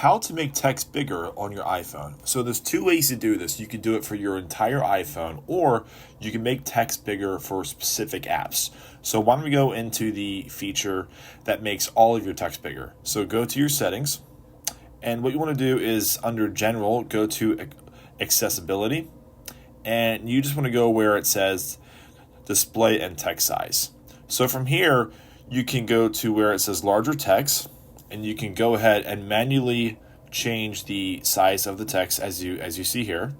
how to make text bigger on your iPhone. So there's two ways to do this. You can do it for your entire iPhone, or you can make text bigger for specific apps. So why don't we go into the feature that makes all of your text bigger. So go to your settings, and what you want to do is under General, go to Accessibility, and you just want to go where it says Display and Text Size. So from here, you can go to where it says Larger Text, and you can go ahead and manually change the size of the text as you see here.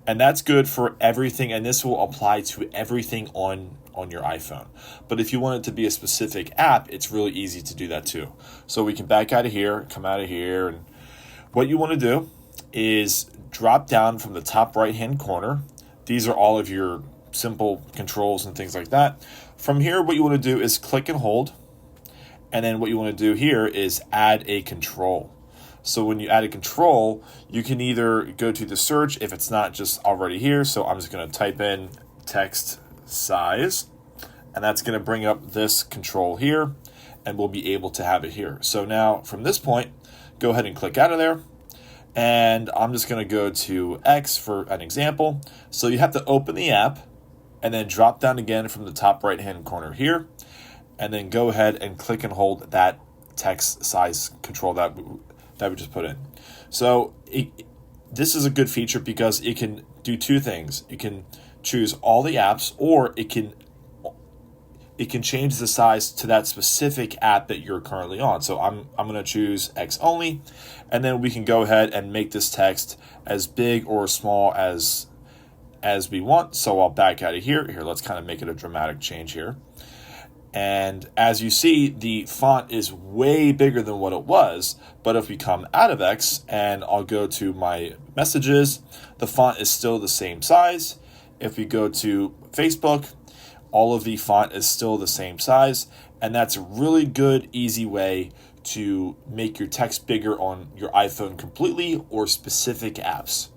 And that's good for everything, and this will apply to everything on your iPhone. But if you want it to be a specific app, it's really easy to do that too. So we can back out of here, come out of here, and what you want to do is drop down from the top right-hand corner. These are all of your simple controls and things like that. From here, what you want to do is click and hold. And then what you want to do here is add a control. So when you add a control, you can either go to the search if it's not just already here. So I'm just going to type in text size, and that's going to bring up this control here, and we'll be able to have it here. So now from this point, go ahead and click out of there. And I'm just going to go to X for an example. So you have to open the app and then drop down again from the top right-hand corner here. And then go ahead and click and hold that text size control that we just put in. So this is a good feature because it can do two things. It can choose all the apps, or it can change the size to that specific app that you're currently on. So I'm going to choose X only, and then we can go ahead and make this text as big or small as we want. So I'll back out of here. Here, let's kind of make it a dramatic change here. And as you see, the font is way bigger than what it was. But if we come out of X and I'll go to my messages, the font is still the same size. If we go to Facebook, all of the font is still the same size. And that's a really good, easy way to make your text bigger on your iPhone completely or specific apps.